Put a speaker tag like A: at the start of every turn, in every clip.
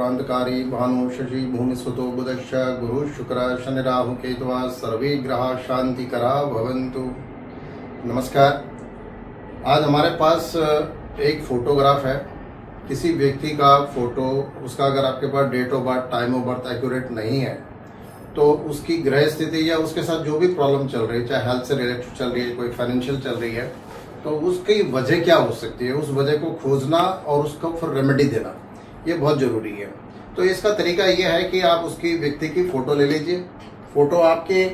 A: क्रांतकारी भानु शशि भूमि सुतो बुधश्च गुरु शुक्र शनि राहु केतवा सर्वे ग्रह शांतिकरा भवन्तु। नमस्कार। आज हमारे पास एक फोटोग्राफ है। किसी व्यक्ति का फोटो, उसका अगर आपके पास date of birth, time of birth accurate नहीं है तो उसकी ग्रह स्थिति या उसके साथ जो भी प्रॉब्लम चल रही है, चाहे हेल्थ से रिलेटेड चल रही है, कोई फाइनेंशियल चल रही है, तो उसकी वजह क्या हो सकती है, उस वजह को खोजना और उसको फिर रेमेडी देना, ये बहुत ज़रूरी है। तो इसका तरीका ये है कि आप उसकी व्यक्ति की फ़ोटो ले लीजिए। फ़ोटो आपके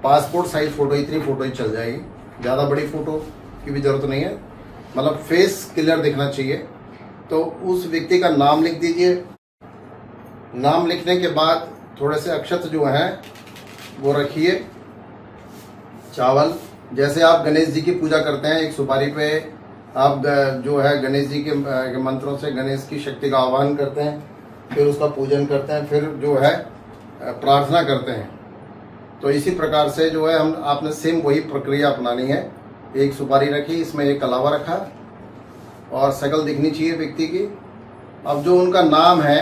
A: पासपोर्ट साइज फ़ोटो, इतनी फ़ोटो ही चल जाएगी, ज़्यादा बड़ी फ़ोटो की भी ज़रूरत नहीं है, मतलब फेस क्लियर दिखना चाहिए। तो उस व्यक्ति का नाम लिख दीजिए। नाम लिखने के बाद थोड़े से अक्षत जो हैं वो रखिए, चावल। जैसे आप गणेश जी की पूजा करते हैं, एक सुपारी पे आप जो है गणेश जी के मंत्रों से गणेश की शक्ति का आह्वान करते हैं, फिर उसका पूजन करते हैं, फिर जो है प्रार्थना करते हैं। तो इसी प्रकार से जो है आपने सेम वही प्रक्रिया अपनानी है। एक सुपारी रखी, इसमें एक कलावा रखा और शक्ल दिखनी चाहिए व्यक्ति की। अब जो उनका नाम है,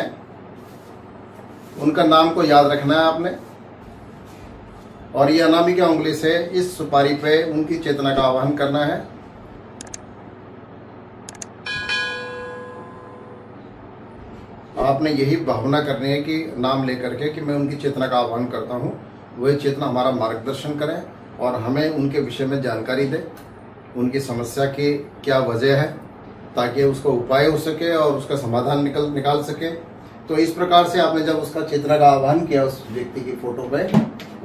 A: उनका नाम को याद रखना है आपने, और ये अनामिका उंगली से इस सुपारी पे उनकी चेतना का आह्वान करना है। आपने यही भावना करनी है कि नाम लेकर के कि मैं उनकी चेतना का आह्वान करता हूँ, वही चेतना हमारा मार्गदर्शन करें और हमें उनके विषय में जानकारी दे, उनकी समस्या की क्या वजह है, ताकि उसका उपाय हो सके और उसका समाधान निकाल सके। तो इस प्रकार से आपने जब उसका चेतना का आह्वान किया उस व्यक्ति की फोटो पे,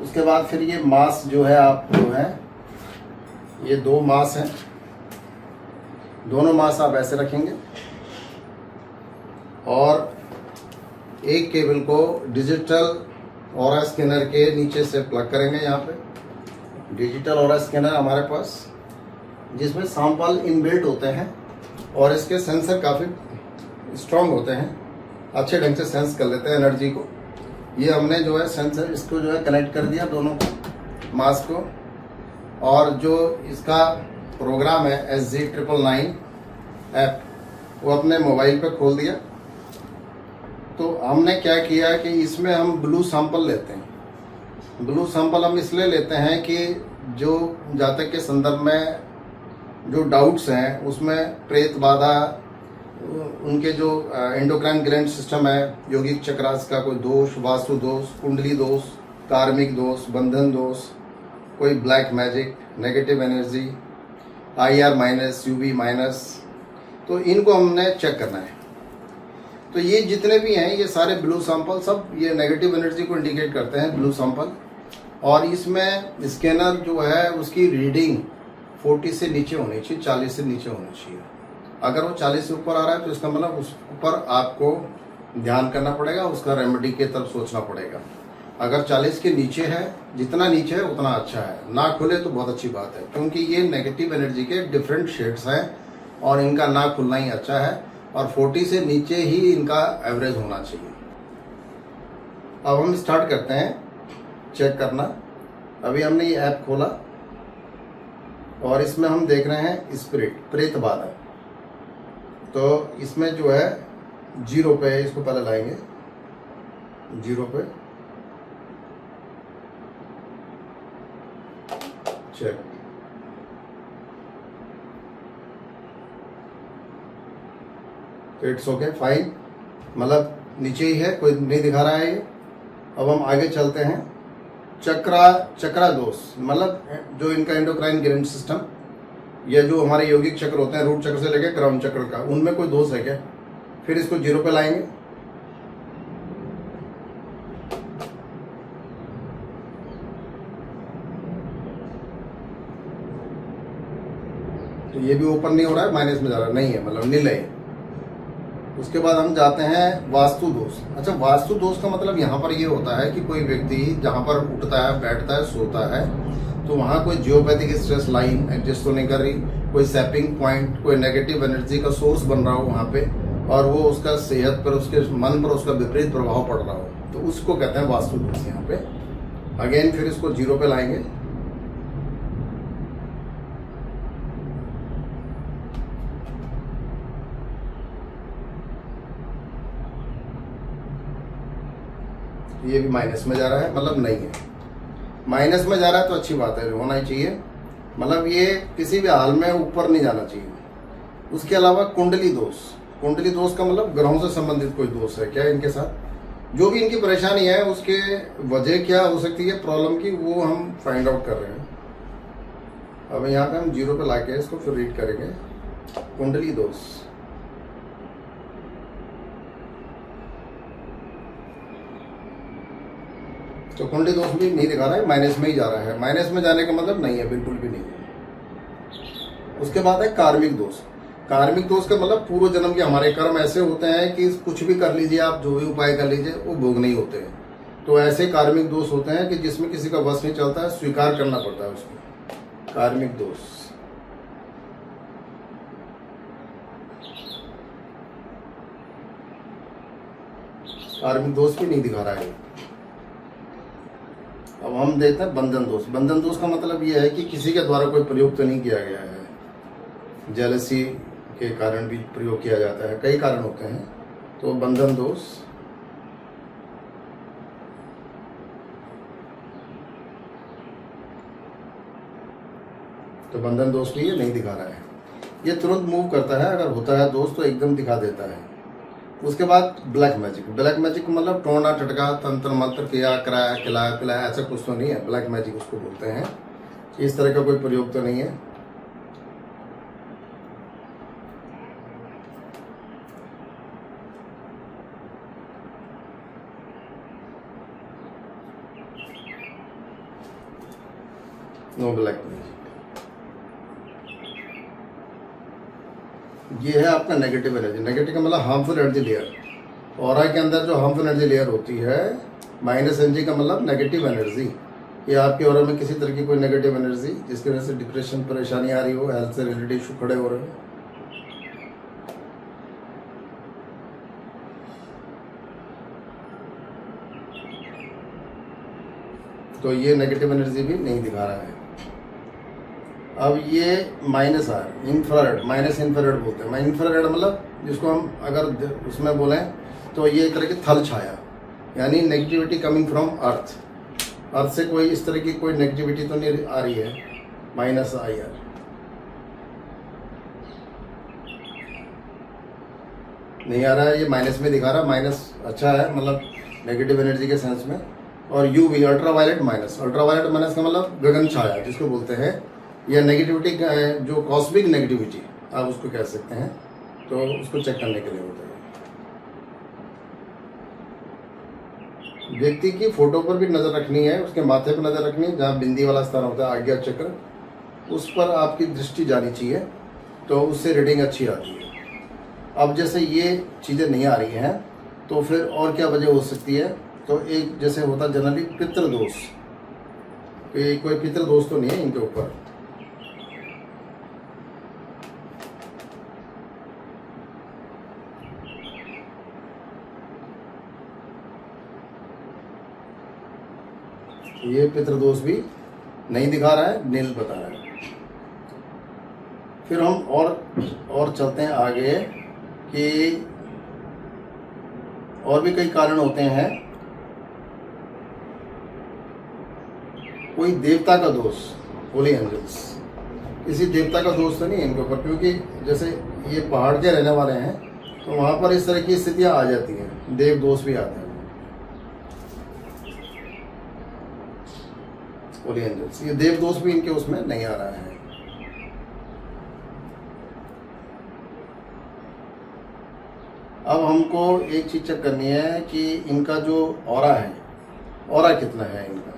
A: उसके बाद फिर ये मास जो है, आप जो है ये 2 मास हैं, दोनों मास आप ऐसे रखेंगे और एक केबल को डिजिटल ऑरा स्कैनर के नीचे से प्लग करेंगे। यहाँ पे डिजिटल ऑरा स्कैनर हमारे पास, जिसमें सैंपल इनबिल्ट होते हैं और इसके सेंसर काफ़ी स्ट्रांग होते हैं, अच्छे ढंग से सेंस कर लेते हैं एनर्जी को। ये हमने जो है सेंसर इसको जो है कनेक्ट कर दिया, दोनों मास्क को, और जो इसका प्रोग्राम है SG999 ऐप, वो अपने मोबाइल पे खोल दिया। तो हमने क्या किया कि इसमें हम ब्लू सैंपल लेते हैं। ब्लू सैंपल हम इसलिए लेते हैं कि जो जातक के संदर्भ में जो डाउट्स हैं, उसमें प्रेत बाधा, उनके जो एंडोक्राइन ग्लैंड सिस्टम है, योगिक चक्रास का कोई दोष, वास्तु दोष, कुंडली दोष, कार्मिक दोष, बंधन दोष, कोई black magic, negative energy, IR minus, UV minus, तो इनको हमने चेक करना है। तो ये जितने भी हैं ये सारे ब्लू सैंपल, सब ये नेगेटिव एनर्जी को इंडिकेट करते हैं, ब्लू सैंपल। और इसमें स्कैनर जो है उसकी रीडिंग 40 से नीचे होनी चाहिए, 40 से नीचे होनी चाहिए। अगर वो 40 से ऊपर आ रहा है तो इसका मतलब उस ऊपर आपको ध्यान करना पड़ेगा, उसका रेमेडी की तरफ सोचना पड़ेगा। अगर 40 के नीचे है, जितना नीचे है उतना अच्छा है, ना खुले तो बहुत अच्छी बात है, क्योंकि ये नेगेटिव एनर्जी के डिफरेंट शेड्स हैं और इनका ना खुलना ही अच्छा है। और 40 से नीचे ही इनका एवरेज होना चाहिए। अब हम स्टार्ट करते हैं चेक करना। अभी हमने ये ऐप खोला और इसमें हम देख रहे हैं स्पिरिट, प्रेत बाधा। तो इसमें जो है 0 पे, इसको पहले लाएंगे 0 पे, चेक। तो इट्स ओके, फाइन, मतलब नीचे ही है, कोई नहीं दिखा रहा है ये। अब हम आगे चलते हैं। चक्रा दोष, मतलब जो इनका एंडोक्राइन ग्लैंड सिस्टम, ये जो हमारे यौगिक चक्र होते हैं, रूट चक्र से लेकर क्राउन चक्र का, उनमें कोई दोष है क्या? फिर इसको 0 पे लाएंगे। तो ये भी ओपन नहीं हो रहा है, माइनस में जा रहा है, नहीं है, मतलब नील है। उसके बाद हम जाते हैं वास्तु दोष। अच्छा, वास्तु दोष का मतलब यहाँ पर ये होता है कि कोई व्यक्ति जहाँ पर उठता है, बैठता है, सोता है, तो वहाँ कोई जियोपैथिक स्ट्रेस लाइन एडजस्ट तो नहीं कर रही, कोई सैपिंग पॉइंट, कोई नेगेटिव एनर्जी का सोर्स बन रहा हो वहाँ पे, और वो उसका सेहत पर, उसके मन पर उसका विपरीत प्रभाव पड़ रहा हो, तो उसको कहते हैं वास्तु दोष। यहाँ पे अगेन फिर इसको 0 पे लाएंगे। ये भी माइनस में जा रहा है, मतलब नहीं है। माइनस में जा रहा है तो अच्छी बात है, होना ही चाहिए, मतलब ये किसी भी हाल में ऊपर नहीं जाना चाहिए। उसके अलावा कुंडली दोष, कुंडली दोष का मतलब ग्रहों से संबंधित कोई दोष है क्या इनके साथ, जो भी इनकी परेशानी है उसके वजह क्या हो सकती है प्रॉब्लम की, वो हम फाइंड आउट कर रहे हैं। अब यहाँ पे हम 0 पे लाके इसको फिर रीड करेंगे। कुंडली दोष, तो कुंडली दोष भी नहीं दिखा रहा है, माइनस में ही जा रहा है। माइनस में जाने का मतलब नहीं है, बिल्कुल भी नहीं है। उसके बाद है कार्मिक दोष। कार्मिक दोष का मतलब पूर्व जन्म के हमारे कर्म ऐसे होते हैं कि कुछ भी कर लीजिए आप, जो भी उपाय कर लीजिए, वो भोग नहीं होते हैं। तो ऐसे कार्मिक दोष होते हैं कि जिसमें किसी का वश नहीं चलता है, स्वीकार करना पड़ता है उसको। कार्मिक दोष, कार्मिक दोष भी नहीं दिखा रहा है। अब हम देखते हैं बंधन दोष। बंधन दोष का मतलब यह है कि किसी के द्वारा कोई प्रयोग तो नहीं किया गया है, जेलसी के कारण भी प्रयोग किया जाता है, कई कारण होते हैं। तो बंधन दोष, तो बंधन दोष भी ये नहीं दिखा रहा है। ये तुरंत मूव करता है, अगर होता है दोष तो एकदम दिखा देता है। उसके बाद ब्लैक मैजिक। ब्लैक मैजिक मतलब टोना टटका, तंत्र मंत्र, किया कराया, खिलाया पिलाया, ऐसा कुछ तो नहीं है। ब्लैक मैजिक उसको बोलते हैं। इस तरह का कोई प्रयोग तो नहीं है। No black magic. ये है आपका नेगेटिव एनर्जी। नेगेटिव का मतलब हार्मफुल एनर्जी लेयर। ऑरा के अंदर जो हार्मफुल एनर्जी लेयर होती है, माइनस एनर्जी का मतलब नेगेटिव एनर्जी। ये आपके ऑरा में किसी तरह की कोई नेगेटिव एनर्जी जिसकी वजह से डिप्रेशन, परेशानी आ रही हो, हेल्थ से रिलेटेड इशू खड़े हो रहे हो, तो ये नेगेटिव एनर्जी भी नहीं दिखा रहा है। अब ये minus R, infrared, minus infrared बोलते हैं। इंफ्रारेड मतलब जिसको हम अगर उसमें बोलें तो ये एक तरह की थल छाया, यानी नेगेटिविटी कमिंग फ्रॉम अर्थ। अर्थ से कोई इस तरह की कोई नेगेटिविटी तो नहीं आ रही है। माइनस आई आर, नहीं आ रहा है, ये माइनस में दिखा रहा है। माइनस अच्छा है, मतलब नेगेटिव एनर्जी के सेंस में। और यू भी अल्ट्रावायलेट माइनस। अल्ट्रावायलेट माइनस का मतलब गगन छाया जिसको बोलते हैं, या नेगेटिविटी जो कॉस्मिक नेगेटिविटी आप उसको कह सकते हैं। तो उसको चेक करने के लिए होता है। व्यक्ति की फोटो पर भी नजर रखनी है, उसके माथे पर नजर रखनी है, जहाँ बिंदी वाला स्थान होता है आज्ञा चक्र, उस पर आपकी दृष्टि जानी चाहिए, तो उससे रीडिंग अच्छी आती है। अब जैसे ये चीज़ें नहीं आ रही हैं तो फिर और क्या वजह हो सकती है। तो एक जैसे होता है जनरली पितृदोष, कोई पितृदोष तो नहीं है इनके ऊपर। ये पितृदोष भी नहीं दिखा रहा है, नील बता रहा है। फिर हम और चलते हैं आगे कि और भी कई कारण होते हैं। कोई देवता का दोष, होली एंजल्स, किसी देवता का दोष तो नहीं है इनके ऊपर, क्योंकि जैसे ये पहाड़ के रहने वाले हैं तो वहाँ पर इस तरह की स्थितियाँ आ जाती हैं, देव दोष भी आते हैं। होली एंजल्स, ये देव दोष भी इनके उसमें नहीं आ रहा है। अब हमको एक चीज चेक करनी है कि इनका जो ऑरा है, ऑरा कितना है इनका।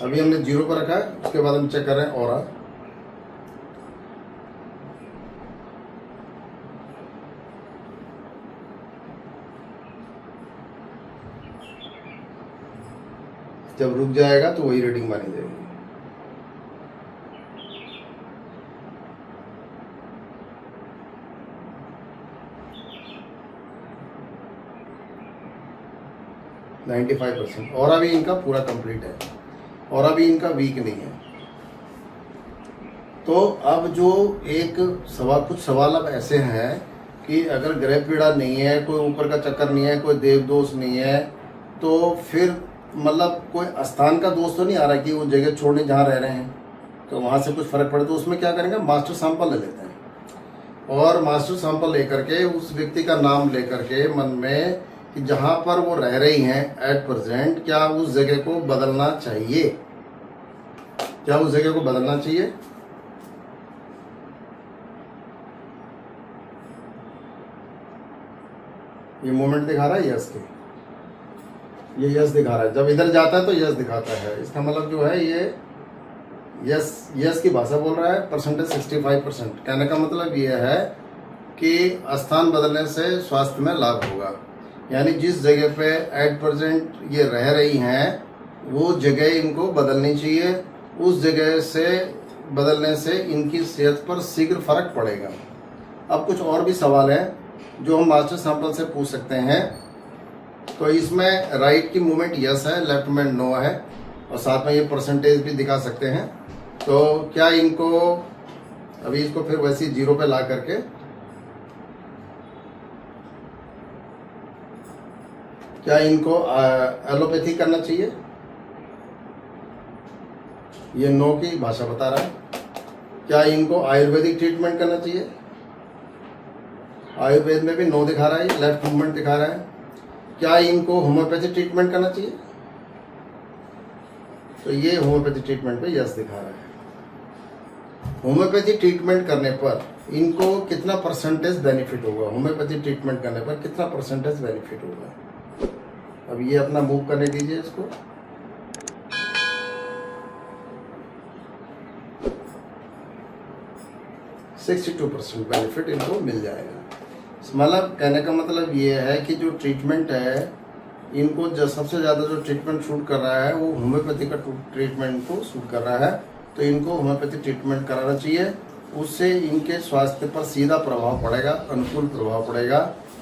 A: अभी हमने 0 पर रखा है, उसके बाद हम चेक कर रहे हैं ऑरा। जब रुक जाएगा तो वही रीडिंग मानी जाएगी। नाइन्टी 95%। और अभी इनका पूरा कंप्लीट है, और अभी इनका वीक नहीं है। तो अब जो कुछ सवाल अब ऐसे हैं कि अगर ग्रह पीड़ा नहीं है, कोई ऊपर का चक्कर नहीं है, कोई देव दोष नहीं है, तो फिर मतलब कोई स्थान का दोष तो नहीं आ रहा कि वो जगह छोड़ने जहाँ रह रहे हैं तो वहाँ से कुछ फर्क पड़े, तो उसमें क्या करेंगे, मास्टर सैंपल ले लेते हैं और मास्टर सैंपल लेकर के उस व्यक्ति का नाम लेकर के मन में कि जहाँ पर वो रह रही हैं एट प्रेजेंट, क्या उस जगह को बदलना चाहिए, क्या उस जगह को बदलना चाहिए। ये मूवमेंट दिखा रहा है यस के, ये यस दिखा रहा है, जब इधर जाता है तो यस दिखाता है, इसका मतलब जो है ये यस की भाषा बोल रहा है। परसेंटेज 65%, कहने का मतलब ये है कि स्थान बदलने से स्वास्थ्य में लाभ होगा, यानी जिस जगह पे एट प्रेजेंट ये रह रही हैं वो जगह इनको बदलनी चाहिए, उस जगह से बदलने से इनकी सेहत पर शीघ्र फर्क पड़ेगा। अब कुछ और भी सवाल हैं जो हम मास्टर सैंपल से पूछ सकते हैं। तो इसमें राइट की मूवमेंट यस है, लेफ्ट में नो है और साथ में ये परसेंटेज भी दिखा सकते हैं। तो क्या इनको अभी इसको फिर वैसे 0 पे ला करके क्या इनको एलोपैथी करना चाहिए, ये नो की भाषा बता रहा है। क्या इनको आयुर्वेदिक ट्रीटमेंट करना चाहिए, आयुर्वेद में भी नो दिखा रहा है, लेफ्ट मूवमेंट दिखा रहा है। क्या इनको होम्योपैथी ट्रीटमेंट करना चाहिए, तो ये होम्योपैथी ट्रीटमेंट पे यस दिखा रहा है। होम्योपैथी ट्रीटमेंट करने पर इनको कितना परसेंटेज बेनिफिट होगा, होम्योपैथी ट्रीटमेंट करने पर कितना परसेंटेज बेनिफिट होगा। अब ये अपना मूव करने दीजिए इसको, %62 बेनिफिट इनको मिल जाएगा। मतलब कहने का मतलब ये है कि जो ट्रीटमेंट है इनको जो सबसे ज़्यादा जो ट्रीटमेंट शूट कर रहा है वो होम्योपैथी का ट्रीटमेंट को शूट कर रहा है, तो इनको होम्योपैथी ट्रीटमेंट कराना चाहिए। उससे इनके स्वास्थ्य पर सीधा प्रभाव पड़ेगा, अनुकूल प्रभाव पड़ेगा।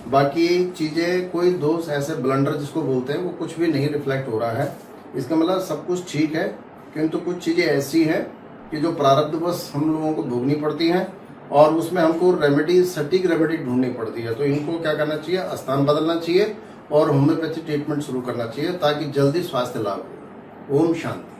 A: बाकी चीज़ें कोई दोष ऐसे ब्लंडर जिसको बोलते हैं वो कुछ भी नहीं रिफ्लेक्ट हो रहा है। इसका मतलब सब कुछ ठीक है, किंतु कुछ चीज़ें ऐसी हैं कि जो प्रारब्ध बस हम लोगों को भोगनी पड़ती हैं और उसमें हमको रेमेडी, सटीक रेमेडी ढूंढनी पड़ती है। तो इनको क्या करना चाहिए, स्थान बदलना चाहिए और होम्योपैथी ट्रीटमेंट शुरू करना चाहिए ताकि जल्दी स्वास्थ्य लाभ हो। ओम शांति।